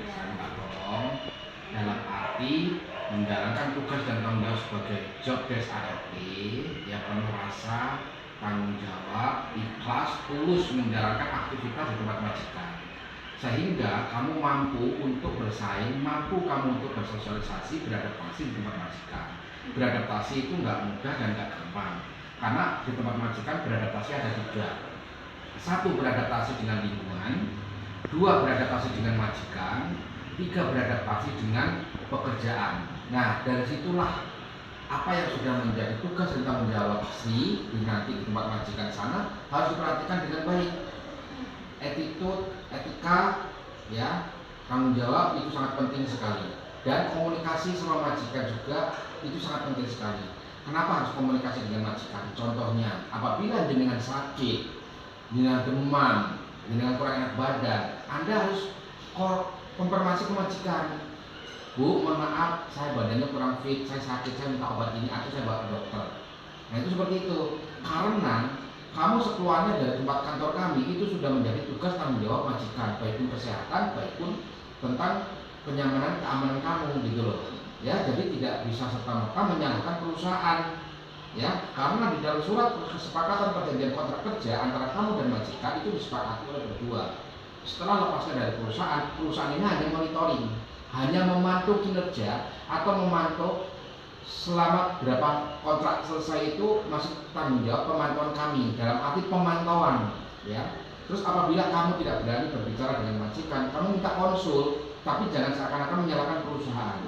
Saya minta tolong dalam arti menjalankan tugas dan tanggung jawab sebagai job desk ART, ya penuh rasa tanggung jawab, ikhlas, tulus menjalankan aktivitas di tempat majikan, sehingga kamu mampu untuk bersaing, mampu kamu untuk bersosialisasi, beradaptasi di tempat majikan. Beradaptasi itu nggak mudah dan nggak gampang, karena di tempat majikan beradaptasi ada tiga. Satu, beradaptasi dengan lingkungan. Dua, beradaptasi dengan majikan. Tiga, beradaptasi dengan pekerjaan. Nah, dari situlah apa yang sudah menjadi tugas dan tanggung jawab Sri nanti di tempat majikan sana harus diperhatikan dengan baik. Attitude, etika, ya, tanggung jawab itu sangat penting sekali. Dan komunikasi sama majikan juga itu sangat penting sekali. Kenapa harus komunikasi dengan majikan? Contohnya, apabila dengan sakit, dengan demam, dengan kurang enak badan, Anda harus konfirmasi ke majikan. Bu, mohon maaf, saya badannya kurang fit, saya sakit, saya minta obat ini, atau saya bawa ke dokter. Nah itu seperti itu. Karena kamu sekeluarnya dari tempat kantor kami itu sudah menjadi tugas tanggung jawab majikan, baik pun kesehatan, baik pun tentang kenyamanan, keamanan kamu, gitu loh. Ya, jadi tidak bisa serta-merta menyalahkan perusahaan. Ya, karena di dalam surat kesepakatan perjanjian kontrak kerja antara kamu dan majikan itu disepakati oleh berdua. Setelah lepasnya dari perusahaan, perusahaan ini hanya monitoring, hanya memantau kinerja atau memantau selama berapa kontrak selesai itu masih tanggung jawab pemantauan kami, dalam arti pemantauan, ya. Terus apabila kamu tidak berani berbicara dengan majikan, kamu minta konsul, tapi jangan seakan-akan menyalahkan perusahaan.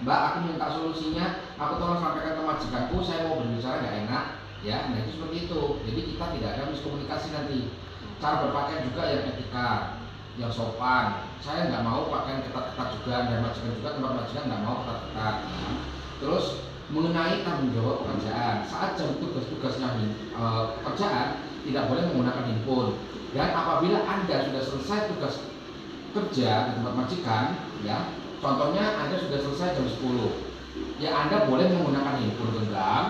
Mbak, aku minta solusinya, aku tolong sampaikan ke majikanku, saya mau berbicara nggak enak, ya. Nah itu seperti itu. Jadi kita tidak ada miskomunikasi nanti. Cara berpakaian juga yang etika, yang sopan. Saya nggak mau pakaian ketat-ketat juga, dan majikan juga tempat majikan nggak mau ketat-ketat. Terus mengenai tanggung jawab pekerjaan, saat jam tugas-tugasnya pekerjaan tidak boleh menggunakan handphone. Dan apabila Anda sudah selesai tugas kerja di tempat majikan, ya, contohnya Anda sudah selesai jam 10, ya Anda boleh menggunakan handphone genggam,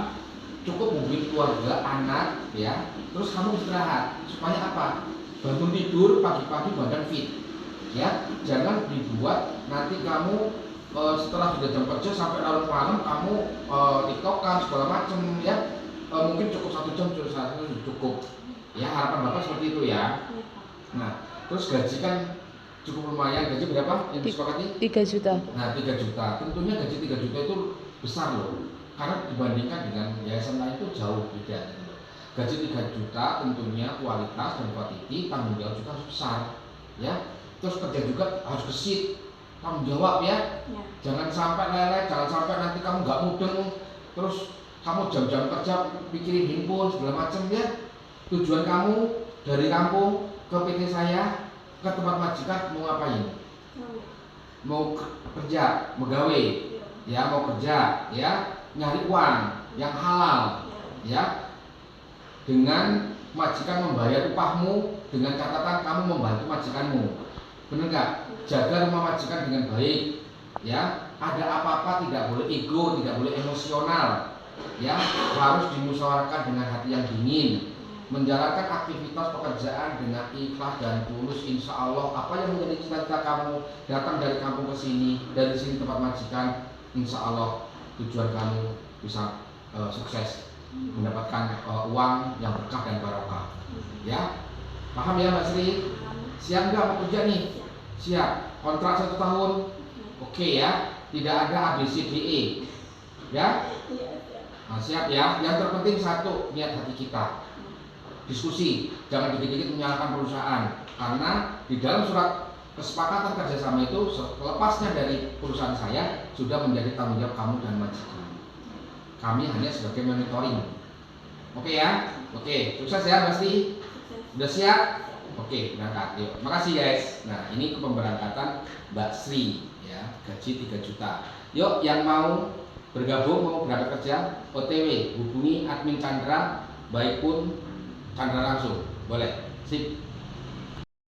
cukup mobil keluarga, anak, ya, terus kamu istirahat. Supaya apa? Bangun tidur pagi-pagi badan fit, ya. Jangan dibuat nanti kamu setelah sudah jam kerja sampai larut malam kamu tiktokan segala macam, ya. Mungkin cukup 1 jam sudah cukup, ya. Harapan Bapak seperti itu, ya. Nah, terus gaji kan cukup lumayan. Gaji berapa yang disepakati? 3 juta. Nah, 3 juta. Tentunya gaji 3 juta itu besar loh. Karena dibandingkan dengan yayasan lain itu jauh beda gitu loh. Gaji 3 juta tentunya kualitas dan kuantiti, tanggung jawab juga harus besar, ya. Terus kerja juga harus gesit, tanggung jawab, ya. Jangan sampai leleh, jangan sampai nanti kamu nggak mudeng, terus kamu jam-jam kerja pikirin handphone segala macam, ya. Tujuan kamu dari kampung ke PT saya, ke tempat majikan mau ngapain? Mau kerja, megawe, ya, mau kerja, ya, nyari uang yang halal, ya, dengan majikan membayar upahmu, dengan catatan kamu membantu majikanmu, benar nggak? Jaga rumah majikan dengan baik, ya. Ada apa-apa tidak boleh ego, tidak boleh emosional, ya. Harus dimusyawarahkan dengan hati yang dingin, menjalankan aktivitas pekerjaan dengan ikhlas dan tulus. Insya Allah apa yang menjadi cita-cita kamu datang dari kampung ke sini, dari sini tempat majikan, insya Allah tujuan kamu bisa sukses, mendapatkan uang yang berkah dan barokah, ya. Paham ya Mbak Sri? Siap nggak mau kerja nih? Siap. Kontrak 1 tahun, oke, ya. Tidak ada ABCDE, ya. Nah, siap, ya. Yang terpenting satu, niat hati kita. Diskusi, jangan dikit-dikit menyalahkan perusahaan, karena di dalam surat kesepakatan kerjasama itu lepasnya dari perusahaan saya sudah menjadi tanggung jawab kamu dan majikan. Kami hanya sebagai monitoring. Oke, ya? Oke, sukses ya pasti. Udah siap? Oke, berangkat. Yuk, makasih guys. Nah, ini pemberangkatan Mbak Sri, ya, gaji 3 juta. Yuk, yang mau bergabung, mau berangkat kerja, OTW, hubungi admin Chandra, baik pun Chandra langsung, boleh. Sip.